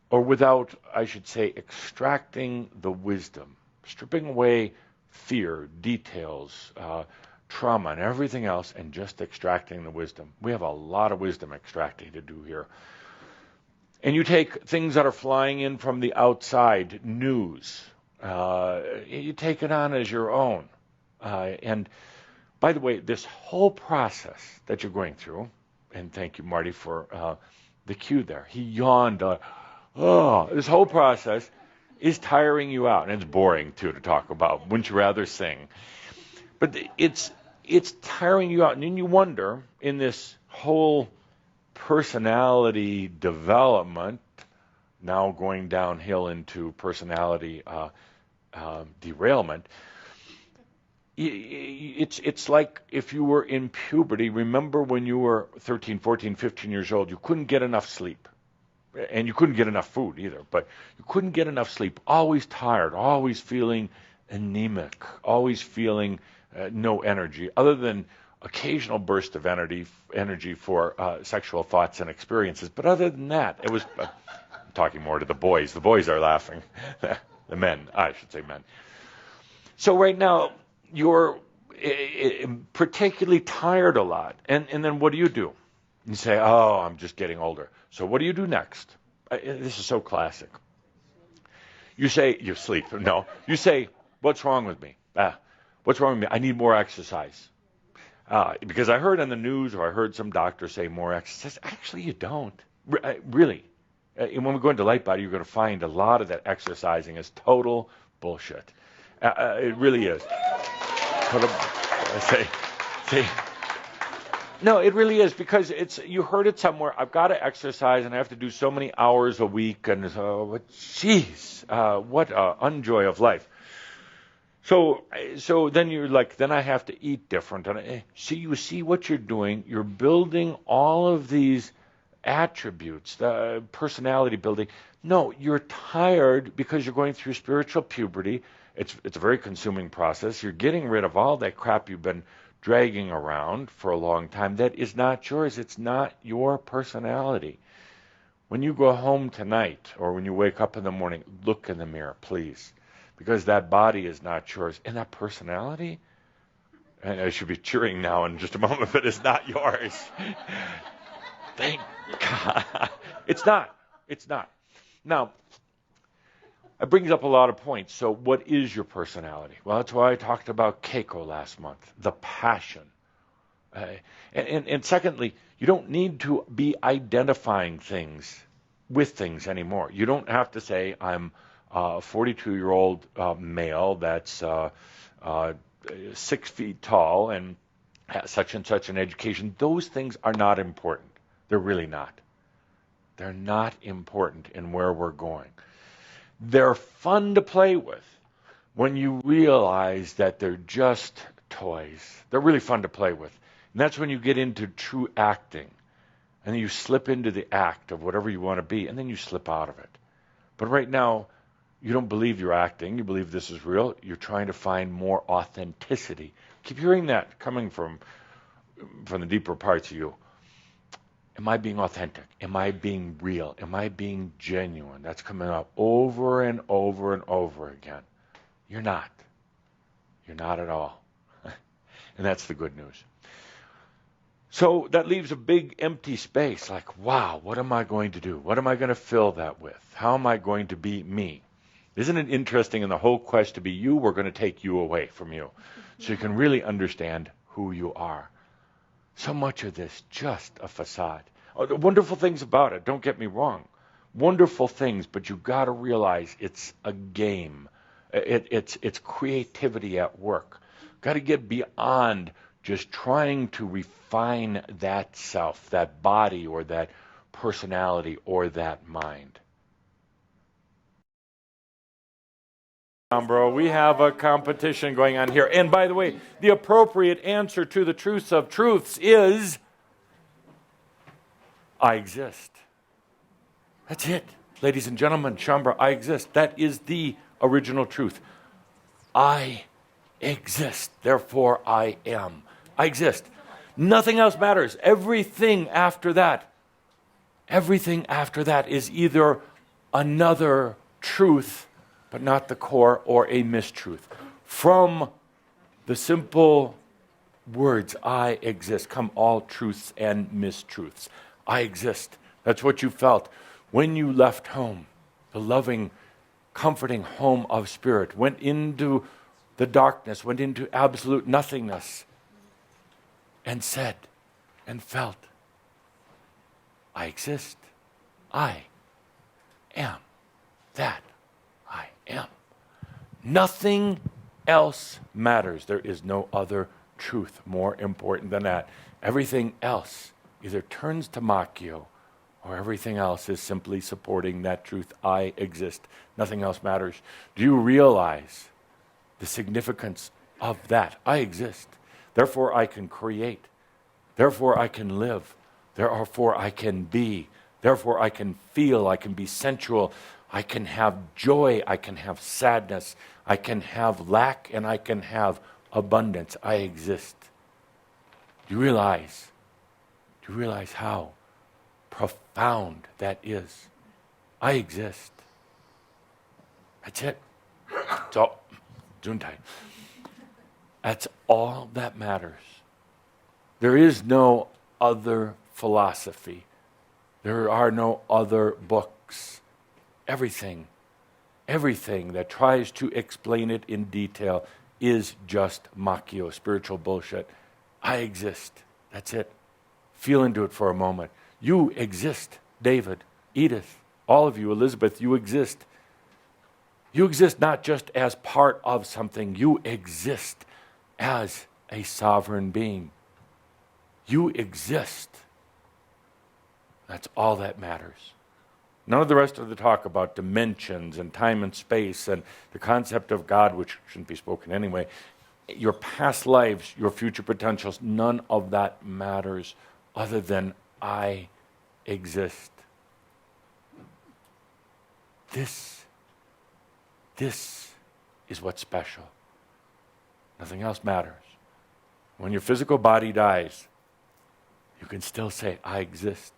or without, I should say, extracting the wisdom, stripping away fear, details, trauma, and everything else, and just extracting the wisdom. We have a lot of wisdom extracting to do here. And you take things that are flying in from the outside, news, you take it on as your own. And by the way, this whole process that you're going through, and thank you, Marty, for the cue there. He yawned. This whole process is tiring you out, and it's boring too to talk about. Wouldn't you rather sing? But it's tiring you out, and then you wonder, in this whole personality development, now going downhill into personality derailment. It's like if you were in puberty. Remember when you were 13, 14, 15 years old, you couldn't get enough sleep. And you couldn't get enough food either, but you couldn't get enough sleep. Always tired, always feeling anemic, always feeling no energy, other than occasional burst of energy for sexual thoughts and experiences. But other than that, it was, I'm talking more to the boys. The boys are laughing. The men, I should say men. So right now, you're particularly tired a lot. And then what do? You say, oh, I'm just getting older. So what do you do next? This is so classic. You say, you sleep. No. You say, what's wrong with me? What's wrong with me? I need more exercise. Because I heard on the news, or I heard some doctor say more exercise. Actually, you don't. Really. When we go into light body, you're going to find a lot of that exercising is total bullshit. It really is. No, it really is, because you heard it somewhere. I've got to exercise and I have to do so many hours a week, and geez, what a unjoy of life. So then you're like, then I have to eat different. And you see what you're doing. You're building all of these attributes, the personality building. No, you're tired because you're going through spiritual puberty. It's a very consuming process. You're getting rid of all that crap you've been dragging around for a long time that is not yours. It's not your personality. When you go home tonight, or when you wake up in the morning, look in the mirror, please, because that body is not yours. And that personality, and I should be cheering now in just a moment, but it's not yours. Thank God. It's not. It's not. Now, it brings up a lot of points. So what is your personality? Well, that's why I talked about Keiko last month, the passion. And secondly, you don't need to be identifying things with things anymore. You don't have to say, I'm a 42-year-old male that's 6 feet tall and has such and such an education. Those things are not important. They're really not. They're not important in where we're going. They're fun to play with when you realize that they're just toys. They're really fun to play with. And that's when you get into true acting. And then you slip into the act of whatever you want to be, and then you slip out of it. But right now, you don't believe you're acting. You believe this is real. You're trying to find more authenticity. Keep hearing that coming from the deeper parts of you. Am I being authentic? Am I being real? Am I being genuine? That's coming up over and over and over again. You're not. You're not at all. And that's the good news. So that leaves a big empty space. Like, wow, what am I going to do? What am I going to fill that with? How am I going to be me? Isn't it interesting, in the whole quest to be you, we're going to take you away from you. So you can really understand who you are. So much of this just a facade. Oh, the wonderful things about it, don't get me wrong. Wonderful things, but you've got to realize it's a game. It's creativity at work. Got to get beyond just trying to refine that self, that body, or that personality, or that mind. Bro, we have a competition going on here. And by the way, the appropriate answer to the truths of truths is, I exist. That's it. Ladies and gentlemen, Shambra, I exist. That is the original truth. I exist. Therefore, I am. I exist. Nothing else matters. Everything after that is either another truth, but not the core, or a mistruth. From the simple words, I exist, come all truths and mistruths. I exist. That's what you felt when you left home. The loving, comforting home of spirit. Went into the darkness, went into absolute nothingness, and said and felt, I exist. I am that I am. Nothing else matters. There is no other truth more important than that. Everything else either turns to Makyo, or everything else is simply supporting that truth. I exist. Nothing else matters. Do you realize the significance of that? I exist. Therefore, I can create. Therefore, I can live. Therefore, I can be. Therefore, I can feel. I can be sensual. I can have joy, I can have sadness, I can have lack, and I can have abundance. I exist. Do you realize how profound that is? I exist. That's it. It's all. Gesundheit. That's all that matters. There is no other philosophy. There are no other books. Everything that tries to explain it in detail is just Makyo, spiritual bullshit. I exist. That's it. Feel into it for a moment. You exist, David, Edith, all of you, Elizabeth, you exist. You exist not just as part of something, you exist as a sovereign being. You exist. That's all that matters. None of the rest of the talk about dimensions and time and space and the concept of God, which shouldn't be spoken anyway, your past lives, your future potentials, none of that matters other than I exist. This is what's special. Nothing else matters. When your physical body dies, you can still say, I exist.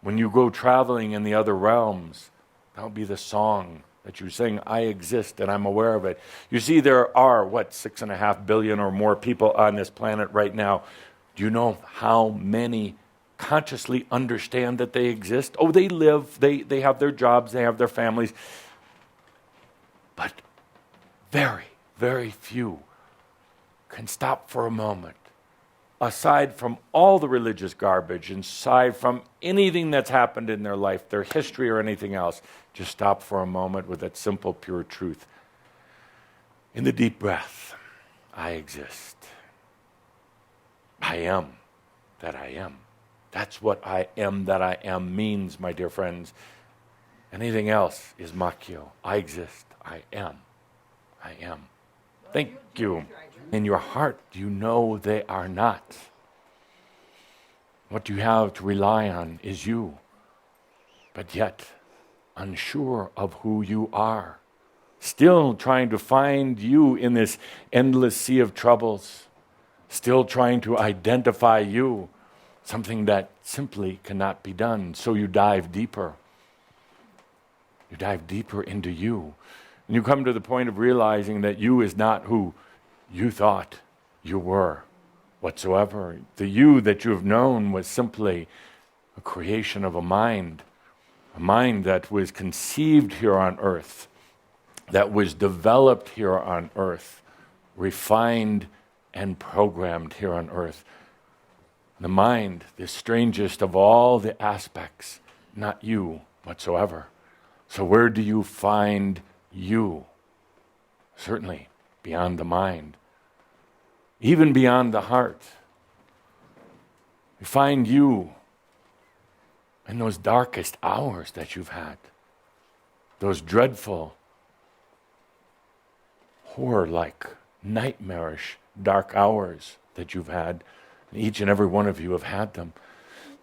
When you go traveling in the other realms, that'll be the song that you sing, I exist and I'm aware of it. You see, there are, 6.5 billion or more people on this planet right now. Do you know how many consciously understand that they exist? Oh, they live, they have their jobs, they have their families. But very, very few can stop for a moment. Aside from all the religious garbage, aside from anything that's happened in their life, their history or anything else, just stop for a moment with that simple, pure truth. In the deep breath, I exist. I am that I am. That's what I am that I am means, my dear friends. Anything else is Makyo. I exist. I am. I am. Thank you. In your heart, you know they are not. What you have to rely on is you, but yet unsure of who you are. Still trying to find you in this endless sea of troubles. Still trying to identify you, something that simply cannot be done. So you dive deeper. You dive deeper into you. And you come to the point of realizing that you is not who you thought you were whatsoever. The you that you have known was simply a creation of a mind that was conceived here on earth, that was developed here on earth, refined and programmed here on earth. The mind, the strangest of all the aspects, not you whatsoever. So where do you find you? Certainly beyond the mind, even beyond the heart. You find you in those darkest hours that you've had, those dreadful, horror-like, nightmarish, dark hours that you've had. Each and every one of you have had them.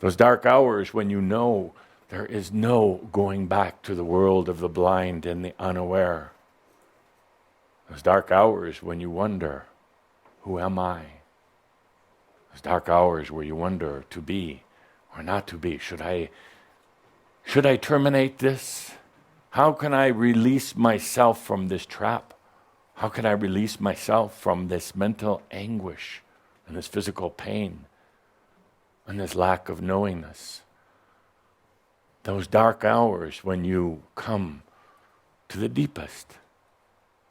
Those dark hours when you know there is no going back to the world of the blind and the unaware. Those dark hours when you wonder, who am I? Those dark hours where you wonder to be or not to be. Should I terminate this? How can I release myself from this trap? How can I release myself from this mental anguish and this physical pain and this lack of knowingness? Those dark hours when you come to the deepest,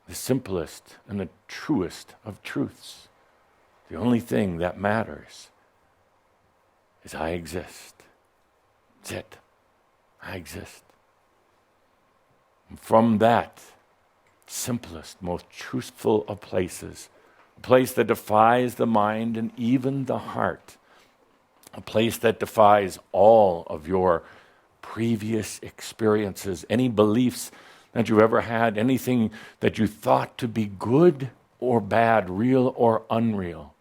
the simplest, and the truest of truths. The only thing that matters is I exist. That's it. I exist. And from that simplest, most truthful of places, a place that defies the mind and even the heart, a place that defies all of your previous experiences, any beliefs that you've ever had, anything that you thought to be good or bad, real or unreal.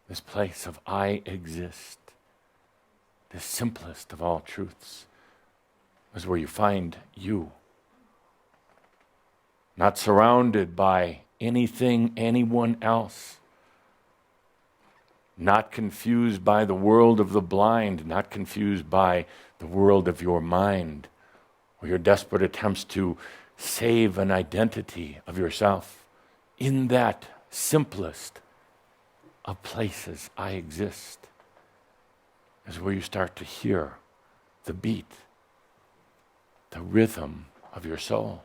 This place of I exist, the simplest of all truths. is where you find you. Not surrounded by anything, anyone else. Not confused by the world of the blind, not confused by the world of your mind, or your desperate attempts to save an identity of yourself. In that simplest of places, I exist, is where you start to hear the beat, the rhythm of your soul.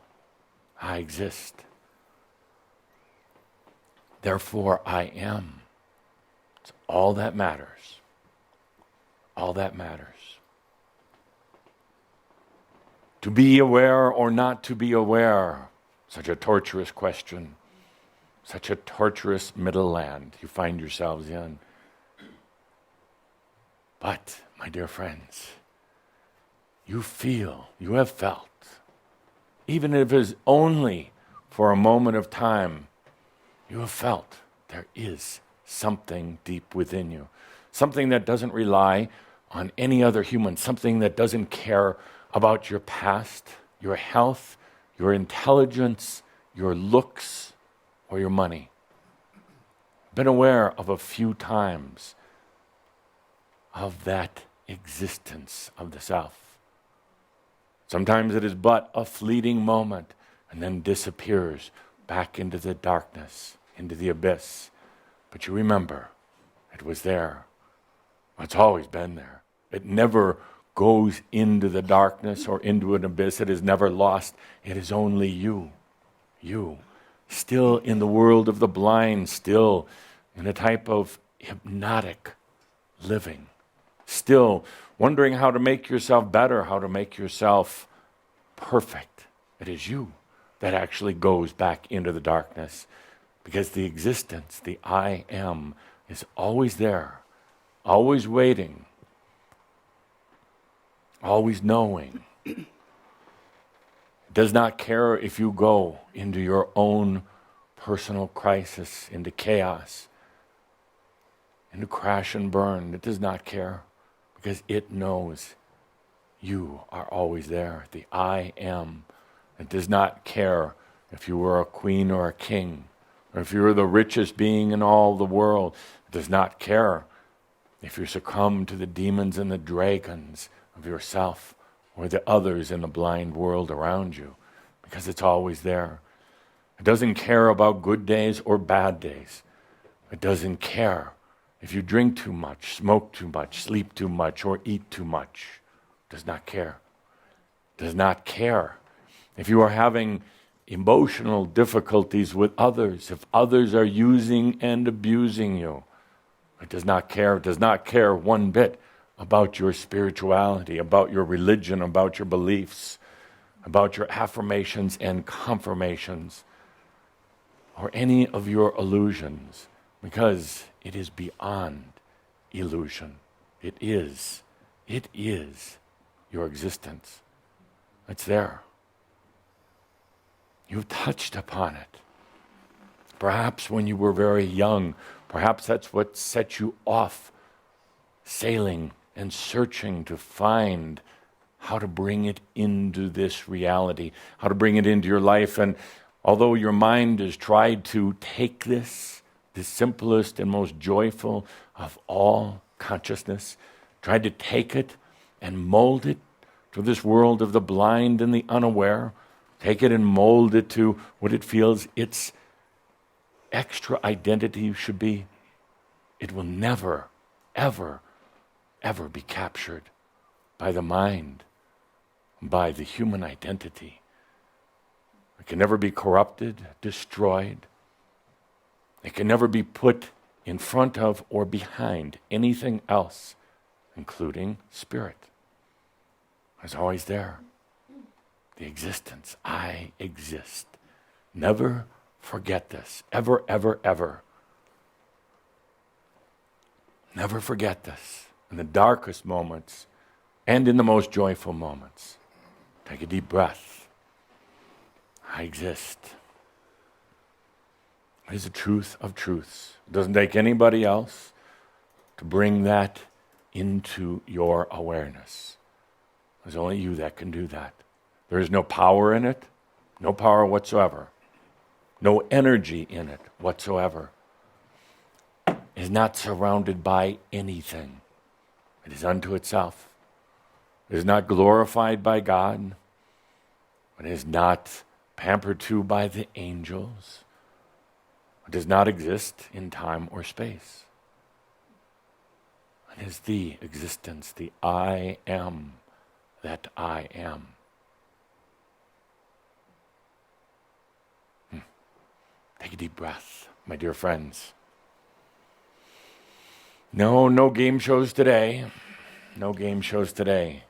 I exist. Therefore, I am. It's all that matters. All that matters. To be aware or not to be aware, such a torturous question, such a torturous middle land you find yourselves in. But, my dear friends, you have felt, even if it is only for a moment of time, you have felt there is something deep within you, something that doesn't rely on any other human, something that doesn't care about your past, your health, your intelligence, your looks, or your money. Been aware of a few times of that existence of the self. Sometimes it is but a fleeting moment and then disappears back into the darkness, into the abyss. But you remember, it was there. It's always been there. It never goes into the darkness or into an abyss. It is never lost. It is only you. You. Still in the world of the blind, still in a type of hypnotic living. Still wondering how to make yourself better, how to make yourself perfect. It is you that actually goes back into the darkness, because the existence, the I am, is always there, always waiting, always knowing. It does not care if you go into your own personal crisis, into chaos, into crash and burn. It does not care, because it knows you are always there. The I am. It does not care if you were a queen or a king, or if you were the richest being in all the world. It does not care if you succumb to the demons and the dragons of yourself, or the others in the blind world around you, because it's always there. It doesn't care about good days or bad days. It doesn't care if you drink too much, smoke too much, sleep too much, or eat too much. It does not care. It does not care if you are having emotional difficulties with others, if others are using and abusing you. It does not care. It does not care one bit about your spirituality, about your religion, about your beliefs, about your affirmations and confirmations, or any of your illusions, because it is beyond illusion. It is your existence. It's there. You've touched upon it. Perhaps when you were very young, perhaps that's what set you off sailing and searching to find how to bring it into this reality, how to bring it into your life. And although your mind has tried to take this, the simplest and most joyful of all consciousness, tried to take it and mold it to this world of the blind and the unaware, take it and mold it to what it feels its extra identity should be, it will never, ever, ever be captured by the mind, by the human identity. It can never be corrupted, destroyed. It can never be put in front of or behind anything else, including spirit. It's always there. The existence. I exist. Never forget this. Ever, ever, ever. Never forget this. In the darkest moments and in the most joyful moments. Take a deep breath. I exist. It is the truth of truths. It doesn't take anybody else to bring that into your awareness. There's only you that can do that. There is no power in it, no power whatsoever. No energy in it whatsoever. It is not surrounded by anything. It is unto itself. It is not glorified by God. It is not pampered to by the angels. It does not exist in time or space. It is the existence, the I am that I am. Take a deep breath, my dear friends. No game shows today. No game shows today.